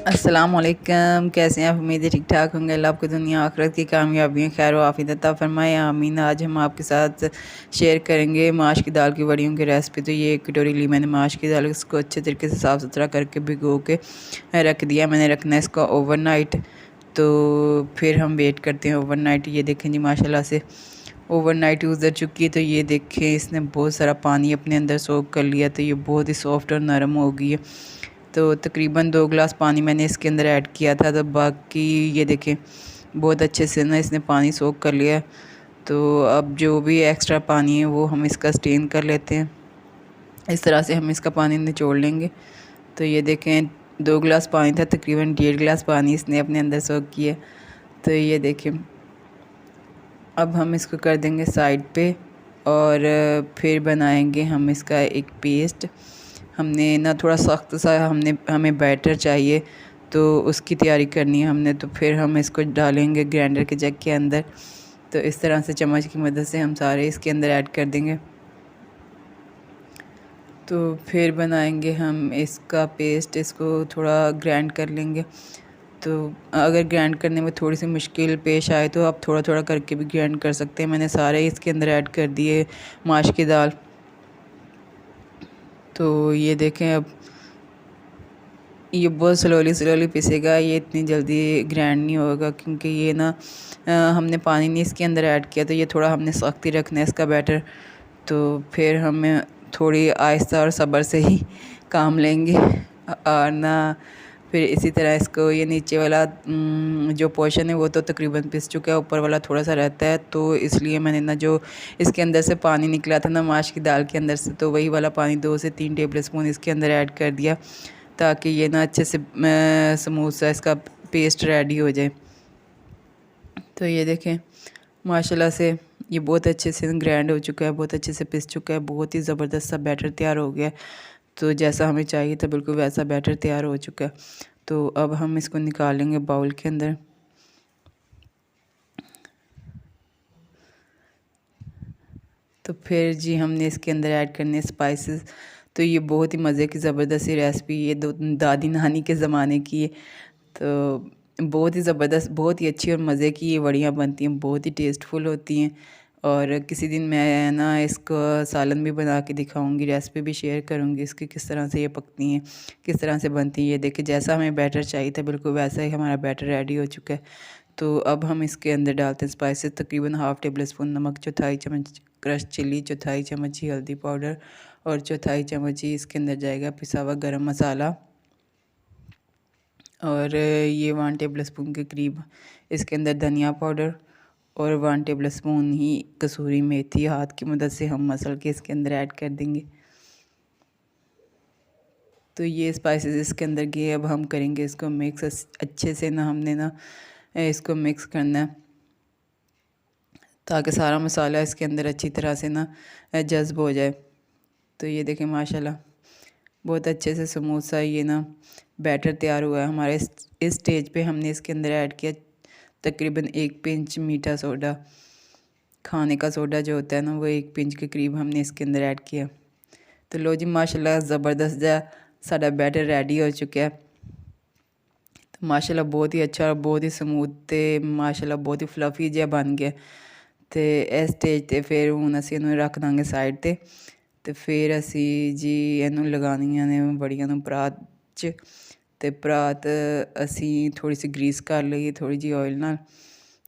अस्सलामुअलैकुम, कैसे हैं आप? उम्मीद है ठीक ठाक होंगे। अल्लाह आपको दुनिया आखिरत की कामयाबियाँ खैर आफियत अता फरमाए, आमीन। आज हम आपके साथ शेयर करेंगे माश की दाल की वड़ियों की रेसिपी। तो ये एक कटोरी ली मैंने माश की दाल, इसको अच्छे तरीके से साफ़ सुथरा करके भिगो के रख दिया मैंने। रखना है इसको ओवरनाइट। तो फिर हम वेट करते हैं ओवरनाइट। ये देखें जी माशाल्लाह से ओवरनाइट गुजर चुकी है। तो ये देखें इसने बहुत सारा पानी अपने अंदर सोख कर लिया। तो ये बहुत ही सॉफ्ट और नरम हो गई है। तो तकरीबन 2 गिलास पानी मैंने इसके अंदर ऐड किया था। तो बाकी ये देखें बहुत अच्छे से ना इसने पानी सोख कर लिया। तो अब जो भी एक्स्ट्रा पानी है वो हम इसका स्टेन कर लेते हैं। इस तरह से हम इसका पानी निचोड़ लेंगे। तो ये देखें 2 गिलास पानी था, तकरीबन 1.5 गिलास पानी इसने अपने अंदर सोख किया। तो ये देखें अब हम इसको कर देंगे साइड पे और फिर बनाएंगे हम इसका एक पेस्ट। हमने ना थोड़ा सख्त सा हमें बैटर चाहिए, तो उसकी तैयारी करनी है हमने। तो फिर हम इसको डालेंगे ग्राइंडर के जग के अंदर। तो इस तरह से चम्मच की मदद से हम सारे इसके अंदर ऐड कर देंगे। तो फिर बनाएंगे हम इसका पेस्ट, इसको थोड़ा ग्राइंड कर लेंगे। तो अगर ग्राइंड करने में थोड़ी सी मुश्किल पेश आए तो आप थोड़ा थोड़ा करके भी ग्राइंड कर सकते हैं। मैंने सारे इसके अंदर ऐड कर दिए माश की दाल। तो ये देखें अब ये बहुत स्लोली पिसेगा, ये इतनी जल्दी ग्राइंड नहीं होगा क्योंकि ये ना हमने पानी नहीं इसके अंदर ऐड किया। तो ये थोड़ा हमने सख्ती रखना है इसका बैटर। तो फिर हमें थोड़ी आहिस्ता और सब्र से ही काम लेंगे और ना फिर इसी तरह इसको ये नीचे वाला जो पोर्शन है वो तो तकरीबन पिस चुका है, ऊपर वाला थोड़ा सा रहता है। तो इसलिए मैंने ना जो इसके अंदर से पानी निकला था ना माश की दाल के अंदर से, तो वही वाला पानी 2 से 3 टेबल स्पून इसके अंदर ऐड कर दिया ताकि ये ना अच्छे से स्मूथ सा इसका पेस्ट रेडी हो जाए। तो ये देखें माशाल्लाह से ये बहुत अच्छे से ग्राइंड हो चुका है, बहुत अच्छे से पिस चुका है, बहुत ही ज़बरदस्त सा बैटर तैयार हो गया। तो जैसा हमें चाहिए था बिल्कुल वैसा बैटर तैयार हो चुका है। तो अब हम इसको निकालेंगे बाउल के अंदर। तो फिर जी हमने इसके अंदर ऐड करने स्पाइसेस। तो ये बहुत ही मज़े की ज़बरदस्त सी रेसिपी, ये दादी नानी के ज़माने की है। तो बहुत ही ज़बरदस्त, बहुत ही अच्छी और मज़े की ये वड़ियाँ बनती हैं, बहुत ही टेस्टफुल होती हैं। और किसी दिन मैं ना इसको सालन भी बना के दिखाऊंगी, रेसिपी भी शेयर करूंगी इसकी, किस तरह से ये पकती हैं, किस तरह से बनती हैं। ये देखिए जैसा हमें बैटर चाहिए था बिल्कुल वैसा ही हमारा बैटर रेडी हो चुका है। तो अब हम इसके अंदर डालते हैं स्पाइसेस, तकरीबन हाफ़ टेबल स्पून नमक, चौथाई चम्मच क्रश चिली, चौथाई चम्मच ही हल्दी पाउडर और चौथाई चम्मच ही इसके अंदर जाएगा पिसा हुआ गरम मसाला। और ये 1 टेबल स्पून के करीब इसके अंदर धनिया पाउडर और 1 टेबल स्पून ही कसूरी मेथी हाथ की मदद से हम मसल के इसके अंदर ऐड कर देंगे। तो ये स्पाइसेस इसके अंदर गए। अब हम करेंगे इसको मिक्स अच्छे से ना, हमने ना इसको मिक्स करना है ताकि सारा मसाला इसके अंदर अच्छी तरह से ना जज्ब हो जाए। तो ये देखें माशाल्लाह बहुत अच्छे से स्मूथ सा ये ना बैटर तैयार हुआ है हमारे। इस स्टेज पे हमने इसके अंदर ऐड किया तकरीबन 1 पिंच मीठा सोडा, खाने का सोडा जो होता है ना, वो 1 पिंच के करीब हमने इसके अंदर ऐड किया। तो लो जी माशाल्लाह ज़बरदस्त जा साड़ा बैटर रेडी हो चुका है। तो माशाल्लाह बहुत ही अच्छा और बहुत ही स्मूथ ते माशाल्लाह बहुत ही फ्लफी जिहा बन गया। तो इस स्टेज ते फिर हुण असीं इहनूं रख दांगे साइड ते। तो फिर असी जी इहनूं लगानियां ने बड़ियां नूं परात च। ते परात असी थोड़ी सी ग्रीस कर लई थोड़ी जी ऑयल नाल।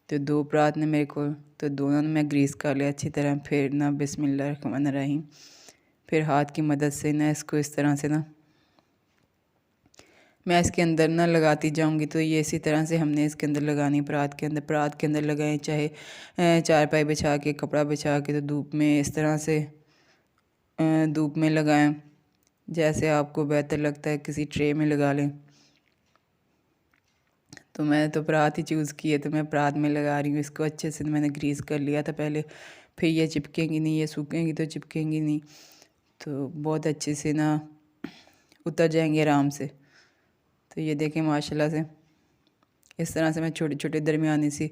तो 2 परात ने मेरे को, तो दोनों ने मैं ग्रीस कर लिया अच्छी तरह। फिर ना बिस्मिल्लाह रहमान रहीम, फिर हाथ की मदद से ना इसको इस तरह से ना मैं इसके अंदर ना लगाती जाऊंगी। तो ये इसी तरह से हमने इसके अंदर लगानी परात के अंदर लगाएं, चाहे चारपाई बिछा के, कपड़ा बिछा के, तो धूप में इस तरह से धूप में लगाएं, जैसे आपको बेहतर लगता है किसी ट्रे में लगा लें। तो मैं तो परात ही चूज़ की है, तो मैं परात में लगा रही हूँ इसको। अच्छे से मैंने ग्रीस कर लिया था पहले, फिर ये चिपकेंगी नहीं, ये सूखेंगी तो चिपकेंगी नहीं। तो बहुत अच्छे से ना उतर जाएंगे आराम से। तो ये देखें माशाल्लाह से इस तरह से मैं छोटे छोटे दरमियानी सी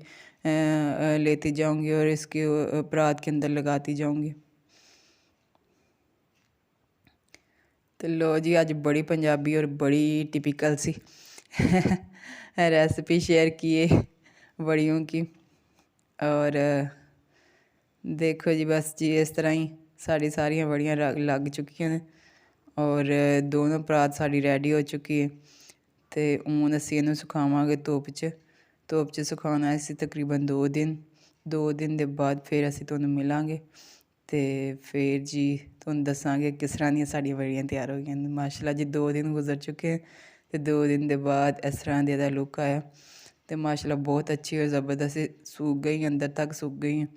लेती जाऊंगी और इसके परात के अंदर लगाती जाऊंगी। तो लो जी, आज बड़ी पंजाबी और बड़ी टिपिकल सी रेसिपी शेयर किए बड़ियों की। और देखो जी, बस जी इस तरह ही सारियां बड़ियां लग चुकी हैं और दोनों परात साड़ी रेडी हो चुकी है। तो हूँ असी इनू सुखावांगे धुप च सुखाना इसी तकरीबन 2 दिन। 2 दिन के बाद फिर असी तुहानू मिलांगे तो फिर जी तुहानू दसांगे किस तरह दी साड़ियां बड़ियां तैयार हो गई। माशाल्लाह जी 2 दिन गुजर चुके हैं तो 2 दिन के बाद इस तरह का लुक आया। तो माशाल्लाह बहुत अच्छी और ज़बरदस्त सूख गई, अंदर तक सूख गई हैं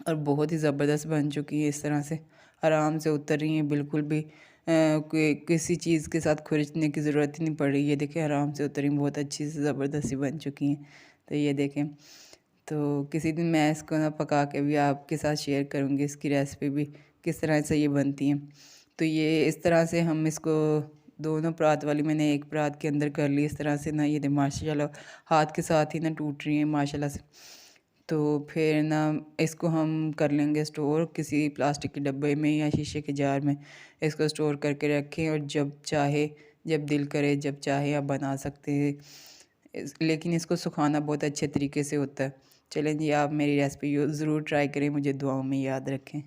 और बहुत ही ज़बरदस्त बन चुकी है। इस तरह से आराम से उतर रही हैं, बिल्कुल भी किसी चीज़ के साथ खुरचने की ज़रूरत ही नहीं पड़ रही है। देखें आराम से उतरी, बहुत अच्छी से ज़बरदस्त सी बन चुकी हैं। तो ये देखें, तो किसी दिन मैं इसको ना पका के भी आपके साथ शेयर करूँगी, इसकी रेसिपी भी किस तरह से ये बनती हैं। तो ये इस तरह से हम इसको दोनों परात वाली मैंने एक परात के अंदर कर ली इस तरह से ना। ये माशाल्लाह हाथ के साथ ही ना टूट रही हैं माशाल्लाह से। तो फिर ना इसको हम कर लेंगे स्टोर किसी प्लास्टिक के डब्बे में या शीशे के जार में। इसको स्टोर करके रखें और जब चाहे, जब दिल करे, जब चाहे आप बना सकते हैं। लेकिन इसको सुखाना बहुत अच्छे तरीके से होता है। चलें जी, आप मेरी रेसिपी ज़रूर ट्राई करें, मुझे दुआओं में याद रखें।